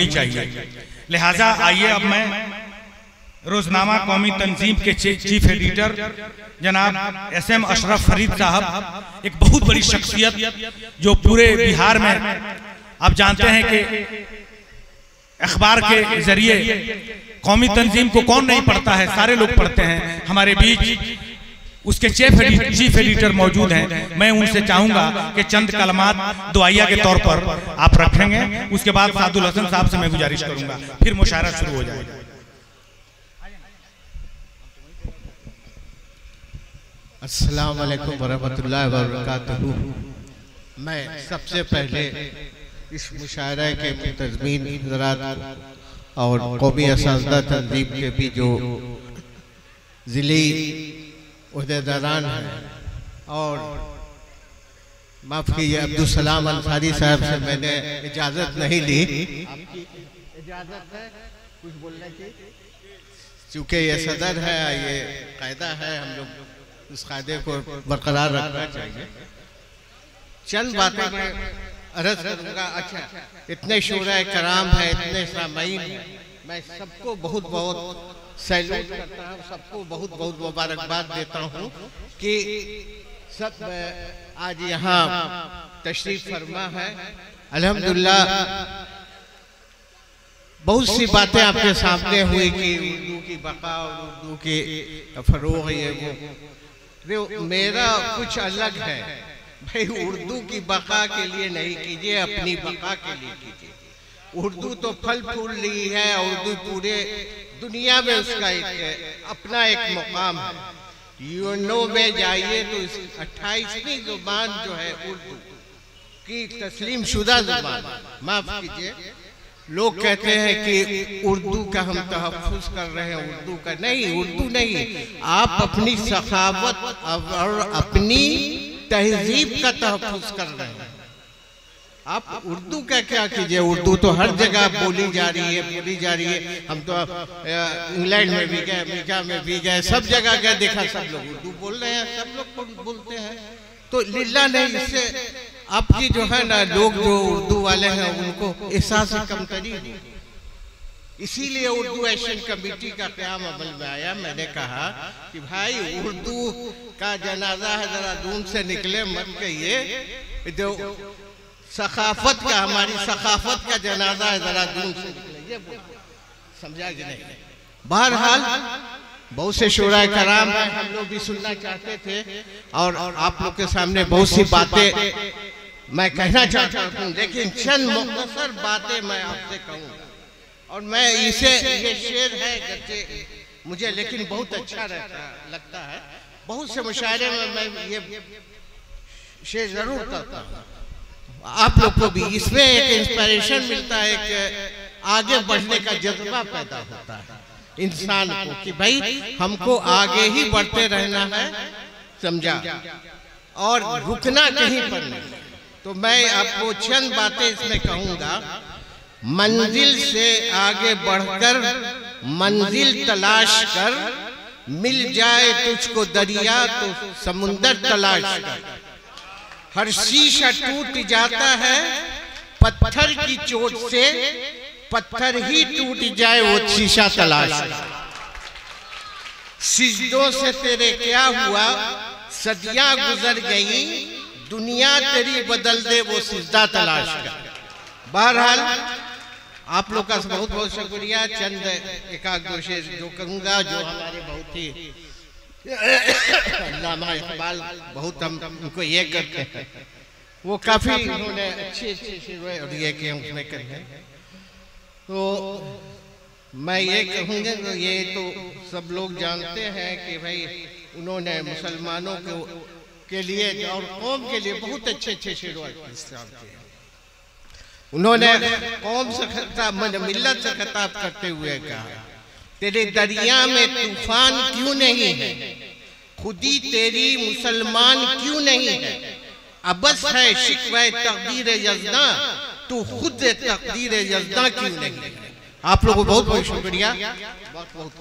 होनी चाहिए। लिहाजा आइए अब मैं रोजनामा कौमी तंजीम के चीफ एडिटर जनाब SM अशरफ फरीद साहब, एक बहुत बड़ी शख्सियत जो पूरे बिहार में आप जानते हैं कि अखबार के जरिए कौमी तंजीम को कौन नहीं पढ़ता है, सारे लोग पढ़ते हैं। हमारे बीच उसके चीफ एडिटर मौजूद हैं। मैं उनसे चाहूंगा कि चंद कलमात दुआया के तौर पर आप रखेंगे। उसके बाद सादुल हसन साहब से मैं गुजारिश करूंगा, फिर मुशायरा शुरू हो जाएगा। अस्सलाम वालेकुम वरहमतुल्लाहि वबरकातुहू। मैं सबसे पहले इस मुशायरा के मुंतज़मीन हज़रात और कौमी असातिज़ा तंजीम के भी जो ज़िली उहदेदारान हैं और माफ़ कीजिए अब्दुल सलाम अंसारी साहब से मैंने इजाज़त नहीं ली। आपकी इजाज़त है कुछ बोलने की? चूँकि ये सदर है, ये कायदा है, हम लोग इस कायदे को बरकरार रखना चाहिए। चंद बातें मैं अर्ज़ करूँगा। अच्छा, इतने शूरा कराम है, इतने सामाईन हैं, मैं सबको बहुत बहुत सैल्यूट करता हूँ, सबको बहुत बहुत मुबारकबाद देता हूँ कि सब आज यहाँ तशरीफ फरमा है। अल्हम्दुलिल्लाह बहुत सी बातें आपके सामने हुई कि उर्दू की बका और उर्दू की फरोग, ये वो मेरा कुछ अलग है भाई। उर्दू की बका के लिए नहीं कीजिए, अपनी बका के लिए कीजिए। उर्दू तो फल फूल ली है, उर्दू पूरे दुनिया में उसका एक अपना एक मुकाम है। यूनो में जाइए तो 28वीं जुबान जो है उर्दू की तस्लीम शुदा जुबान। माफ कीजिए, लोग कहते हैं कि उर्दू का हम तहफ़्फ़ुज़ कर रहे हैं, उर्दू का नहीं, उर्दू नहीं। आप अपनी सखावत और अपनी तहजीब का तहफ़्फ़ुज़ कर रहे हैं। आप उर्दू का क्या कीजिए, उर्दू तो हर जगह बोली जा रही है, बोली जा रही है। हम तो इंग्लैंड में भी गए, अमेरिका में भी गए, सब जगह गए, देखा सब लोग उर्दू बोल रहे हैं, सब लोग बोलते हैं। तो लिल्ला नहीं, इससे आपकी जो है ना लोग जो उर्दू वाले हैं उनको एहसास कमतरी हो। इसीलिए उर्दू एक्शन कमेटी का क़याम अमल में आया। मैंने कहा कि भाई उर्दू का जनाजा है, जरा दूर से निकले मत कहिए, जो सखाफत का, हमारी सखाफत का जनाजा है, जरा दूर से निकले, ये समझा कि नहीं? बहरहाल बहुत से शूरा कराम हैं, हम लोग भी सुनना चाहते थे और आप लोग के सामने बहुत सी बातें मैं कहना चाहता हूँ, लेकिन चंद मुख्तसर बातें मैं आपसे कहूँगा। और मैं इसे, ये शेर है गच्चे मुझे, लेकिन बहुत अच्छा लगता है। बहुत से मुशायरे में मैं ये शेर जरूर करता हूँ, आप लोग को भी इसमें एक इंस्पिरेशन मिलता है, एक आगे बढ़ने का जज्बा पैदा होता है इंसान को कि भाई हमको आगे ही बढ़ते रहना है, समझा, और रुकना कहीं पर नहीं। तो मैं आपको चंद बातें इसमें कहूंगा। मंजिल से आगे बढ़कर मंजिल तलाश कर, मिल जाए तुझको दरिया तो समुंदर तलाश कर। हर शीशा टूट जाता है पत्थर की चोट से, पत्थर ही टूट जाए वो शीशा तलाश कर। सिजदों से तेरे क्या हुआ, सदियां गुजर गई, दुनिया तेरी बदल दे वो सिजदा तलाश कर। बहरहाल आप लोग का बहुत बहुत शुक्रिया। चंद एक आध दो शेर जो कहूँगा, जो हमारे बहुत ही अल्लामा इकबाल बहुत हम उनको ये करते हैं, वो काफी उन्होंने अच्छे शेर और ये कि हम उसमें करते हैं। तो मैं ये कहूँगा, ये तो सब लोग जानते हैं कि भाई उन्होंने मुसलमानों के लिए और कौम के लिए बहुत अच्छे अच्छे शेर इस्तेमाल किए। उन्होंने कौम से खिताब, मिल्लत से खिताब करते हुए कहा, तेरे दरिया में तूफान क्यों नहीं है, खुदी तेरी मुसलमान क्यों नहीं है, अबस है शिकवा तकदीर यज़दा, तू खुद तकदीर यज़दा क्यों नहीं है। आप लोगों को बहुत बहुत शुक्रिया। बहुत बहुत